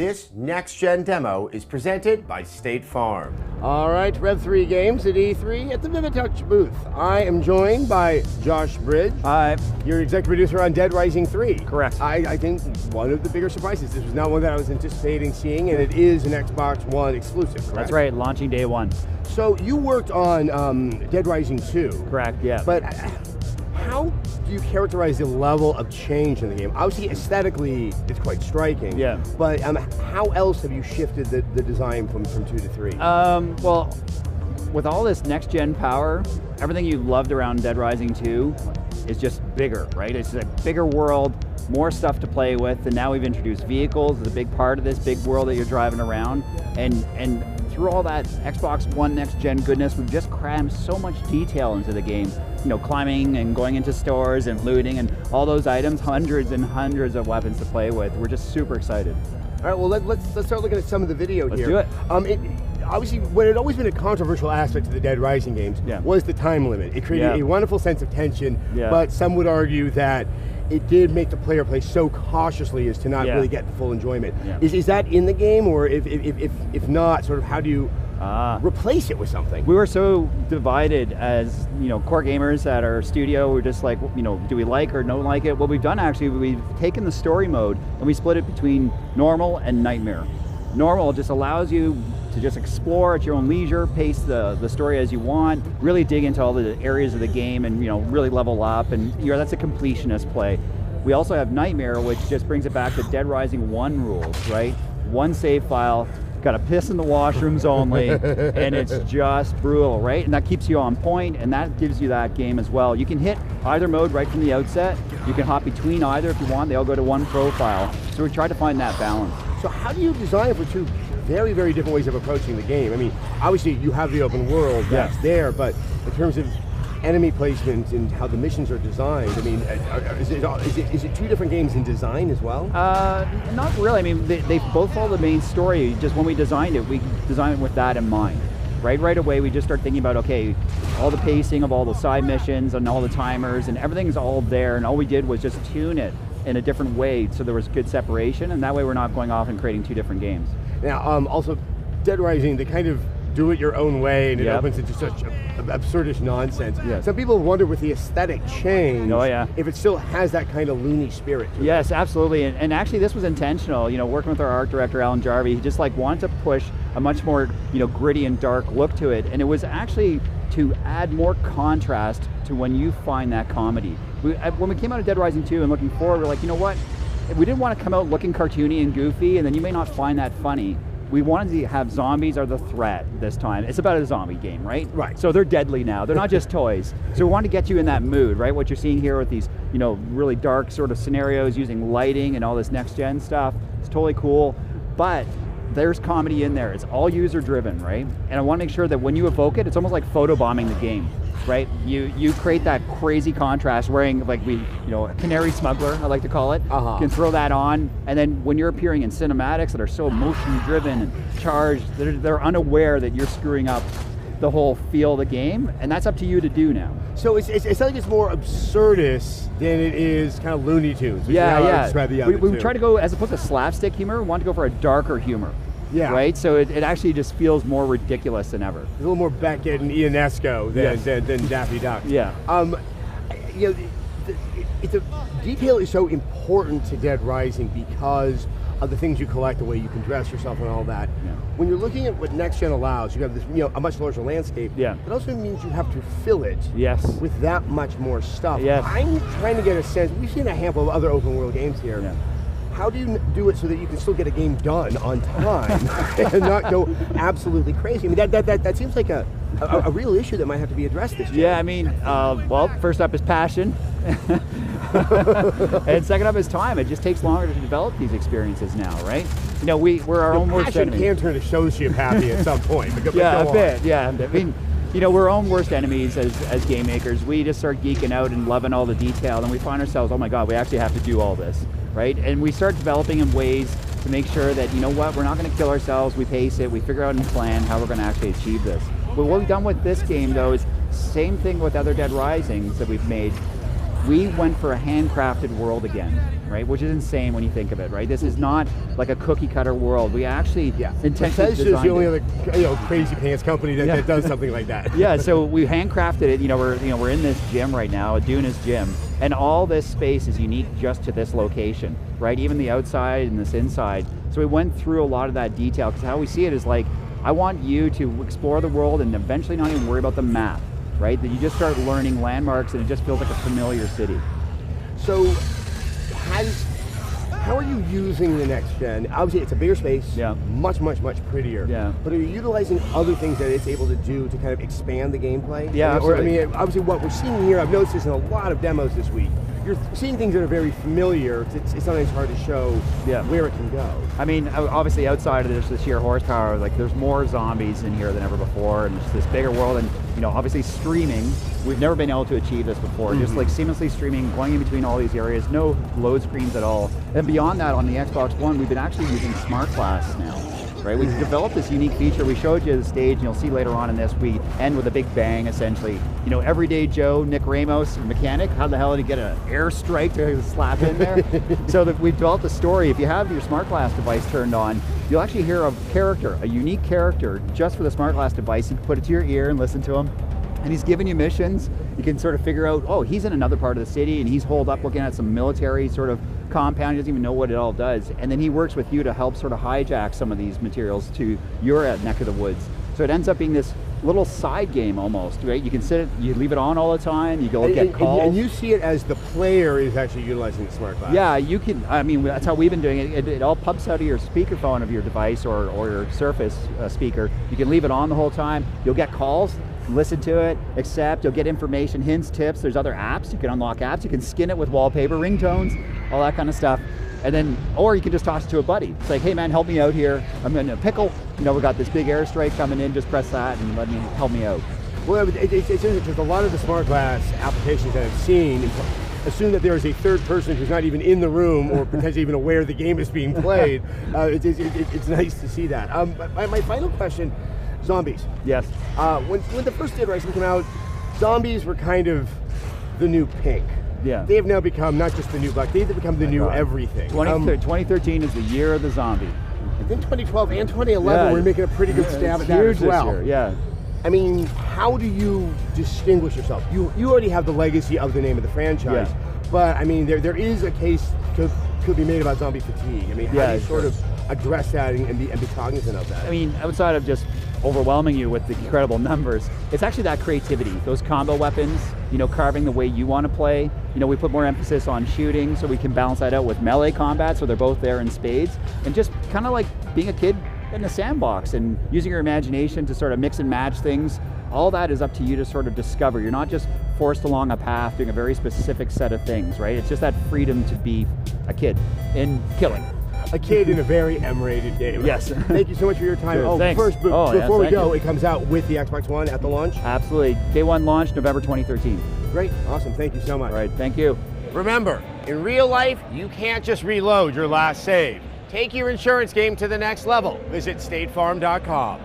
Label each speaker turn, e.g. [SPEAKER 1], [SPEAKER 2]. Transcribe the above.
[SPEAKER 1] This next-gen demo is presented by State Farm.
[SPEAKER 2] All right, Rev 3 Games at E3 at the Vivid-Touch booth. I am joined by Josh Bridge.
[SPEAKER 3] Hi.
[SPEAKER 2] You're executive producer on Dead Rising 3.
[SPEAKER 3] Correct.
[SPEAKER 2] I think one of the bigger surprises. This was not one that I was anticipating seeing, and it is an Xbox One exclusive, correct?
[SPEAKER 3] That's right, launching day one.
[SPEAKER 2] So you worked on Dead Rising 2.
[SPEAKER 3] Correct, yeah.
[SPEAKER 2] But how do you characterize the level of change in the game? Obviously, aesthetically, it's quite striking.
[SPEAKER 3] Yeah.
[SPEAKER 2] But how else have you shifted the design from 2 to 3?
[SPEAKER 3] Well, with all this next-gen power, everything you loved around Dead Rising 2 is just bigger, right? It's a bigger world, more stuff to play with, and now we've introduced vehicles as a big part of this big world that you're driving around, and through all that Xbox One next-gen goodness, we've just crammed so much detail into the game. You know, climbing and going into stores and looting and all those items, hundreds and hundreds of weapons to play with. We're just super excited.
[SPEAKER 2] All right, well, let's start looking at some of the video here.
[SPEAKER 3] Let's do it.
[SPEAKER 2] Obviously, what had always been a controversial aspect of the Dead Rising games was the time limit. It created a wonderful sense of tension, but some would argue that it did make the player play so cautiously as to not really get the full enjoyment. Is that in the game, or if not, sort of how do you replace it with something?
[SPEAKER 3] We were so divided as, core gamers at our studio. We're just like, do we like or don't like it? What we've done actually, we've taken the story mode and we split it between normal and nightmare. Normal just allows you to just explore at your own leisure, pace the story as you want, really dig into all the areas of the game and really level up, and that's a completionist play. We also have Nightmare, which just brings it back to Dead Rising 1 rules, right? One save file, gotta piss in the washrooms only, and it's just brutal, right? And that keeps you on point, and that gives you that game as well. You can hit either mode right from the outset. You can hop between either if you want. They all go to one profile. So we try to find that balance.
[SPEAKER 2] So how do you design for two very, very different ways of approaching the game? I mean, obviously you have the open world that's there, but in terms of enemy placement and how the missions are designed, I mean, is it two different games in design as well?
[SPEAKER 3] Not really. I mean, they both follow the main story. Just when we designed it, we designed it with that in mind. Right away, we just start thinking about, okay, all the pacing of all the side missions and all the timers and everything's all there, and all we did was just tune it in a different way so there was good separation, and that way we're not going off and creating two different games.
[SPEAKER 2] Now, also, Dead Rising, they kind of do it your own way, and it opens into such absurdish nonsense. Some people wonder with the aesthetic change, if it still has that kind of loony spirit to it.
[SPEAKER 3] Yes, absolutely, and actually this was intentional. Working with our art director, Alan Jarvie, he just wanted to push a much more gritty and dark look to it, and it was actually to add more contrast to when you find that comedy. When we came out of Dead Rising 2 and looking forward, we're like, you know what? We didn't want to come out looking cartoony and goofy, and then you may not find that funny. We wanted to have zombies are the threat this time. It's about a zombie game, right?
[SPEAKER 2] Right.
[SPEAKER 3] So they're deadly now. They're not just toys. So we wanted to get you in that mood, right? What you're seeing here with these, really dark sort of scenarios using lighting and all this next-gen stuff, it's totally cool. But there's comedy in there. It's all user-driven, right? And I want to make sure that when you evoke it, it's almost like photobombing the game, right? You create that crazy contrast, wearing a canary smuggler, I like to call it. Can throw that on, and then when you're appearing in cinematics that are so emotion-driven and charged, they're unaware that you're screwing up the whole feel of the game, and that's up to you to do now.
[SPEAKER 2] So it's like it's more absurdist than it is kind of Looney Tunes. We
[SPEAKER 3] try to go, as opposed to slapstick humor, we want to go for a darker humor. Right? So it actually just feels more ridiculous than ever.
[SPEAKER 2] It's a little more Beckett and Ionesco than Daffy Duck. The detail is so important to Dead Rising because of the things you collect, the way you can dress yourself and all that. When you're looking at what next gen allows, you have this, a much larger landscape. It also means you have to fill it with that much more stuff. I'm trying to get a sense. We've seen a handful of other open world games here. How do you do it so that you can still get a game done on time and not go absolutely crazy? I mean, that seems like a real issue that might have to be addressed this year.
[SPEAKER 3] Yeah, I mean, well, first up is passion, and second up is time. It just takes longer to develop these experiences now, right? We're our own worst enemy.
[SPEAKER 2] Passion can turn to sociopathy at some point. But
[SPEAKER 3] a bit. I mean, we're our own worst enemies as game makers. We just start geeking out and loving all the detail, and we find ourselves, oh my God, we actually have to do all this. Right? And we start developing in ways to make sure that, we're not going to kill ourselves, we pace it, we figure out and plan how we're going to actually achieve this. But what we've done with this game, though, is same thing with other Dead Risings that we've made. we went for a handcrafted world again, right? Which is insane when you think of it, right? This is not like a cookie cutter world. We actually intentionally designed
[SPEAKER 2] the only other crazy pants company that does something like that.
[SPEAKER 3] Yeah, so we handcrafted it. We're in this gym right now, Aduna's gym, and all this space is unique just to this location, right? Even the outside and this inside. So we went through a lot of that detail, because how we see it is like, I want you to explore the world and eventually not even worry about the map, right? That you just start learning landmarks and it just feels like a familiar city.
[SPEAKER 2] So, how are you using the next gen? Obviously, it's a bigger space, much prettier.
[SPEAKER 3] Yeah.
[SPEAKER 2] But are you utilizing other things that it's able to do to kind of expand the gameplay?
[SPEAKER 3] Yeah, absolutely.
[SPEAKER 2] Or, obviously, what we're seeing here, I've noticed this in a lot of demos this week. You're seeing things that are very familiar. It's sometimes hard to show where it can go.
[SPEAKER 3] I mean, obviously, outside of this, the sheer horsepower, like there's more zombies in here than ever before, and it's this bigger world. And obviously, streaming. We've never been able to achieve this before. Just like seamlessly streaming, going in between all these areas, no load screens at all. And beyond that, on the Xbox One, we've been actually using Smart Glass now. Right, we've developed this unique feature. We showed you the stage, and you'll see later on in this, we end with a big bang, essentially. Everyday Joe, Nick Ramos, mechanic, how the hell did he get an airstrike to slap in there? So we've developed a story. If you have your Smart Glass device turned on, you'll actually hear a character, a unique character, just for the Smart Glass device. You can put it to your ear and listen to him. And he's giving you missions. You can sort of figure out, oh, he's in another part of the city, and he's holed up looking at some military sort of compound. He doesn't even know what it all does. And then he works with you to help sort of hijack some of these materials to your neck of the woods. So it ends up being this little side game almost, right? You can you leave it on all the time, you go get calls.
[SPEAKER 2] And you see it as the player is actually utilizing the Smart Glass.
[SPEAKER 3] Yeah, you can, that's how we've been doing it. It all pumps out of your speakerphone of your device or your Surface speaker. You can leave it on the whole time. You'll get calls, listen to it, accept, you'll get information, hints, tips. There's other apps, you can unlock apps, you can skin it with wallpaper, ringtones, all that kind of stuff. And then, or you can just toss it to a buddy. It's like, hey man, help me out here. I'm in a pickle. We got this big airstrike coming in, just press that and help me out.
[SPEAKER 2] Well, it's interesting because a lot of the Smart Glass applications that I've seen assume that there is a third person who's not even in the room or potentially even aware the game is being played. It's nice to see that. My final question, zombies.
[SPEAKER 3] Yes.
[SPEAKER 2] When the first Dead Rising came out, zombies were kind of the new pink.
[SPEAKER 3] Yeah.
[SPEAKER 2] They have now become not just the new black, they've become the new everything.
[SPEAKER 3] 2013 is the year of the zombie.
[SPEAKER 2] I think 2012 and 2011 we're making a pretty good stab at that as well.
[SPEAKER 3] This year, yeah.
[SPEAKER 2] I mean, how do you distinguish yourself? You already have the legacy of the name of the franchise, but I mean, there is a case could be made about zombie fatigue. I mean, how do you sort of address that and be cognizant of that?
[SPEAKER 3] I mean, outside of just overwhelming you with the incredible numbers, it's actually that creativity, those combo weapons, carving the way you want to play. We put more emphasis on shooting so we can balance that out with melee combat, so they're both there in spades, and just kind of like being a kid in a sandbox and using your imagination to sort of mix and match things. All that is up to you to sort of discover. You're not just forced along a path doing a very specific set of things, right? It's just that freedom to be a kid in killing.
[SPEAKER 2] A kid in a very M-rated game.
[SPEAKER 3] Yes.
[SPEAKER 2] Thank you so much for your time.
[SPEAKER 3] Sure, thanks.
[SPEAKER 2] First, before we go, it comes out with the Xbox One at the launch?
[SPEAKER 3] Absolutely. Day one launch, November 2013.
[SPEAKER 2] Great. Awesome. Thank you so much.
[SPEAKER 3] All right. Thank you.
[SPEAKER 1] Remember, in real life, you can't just reload your last save. Take your insurance game to the next level. Visit statefarm.com.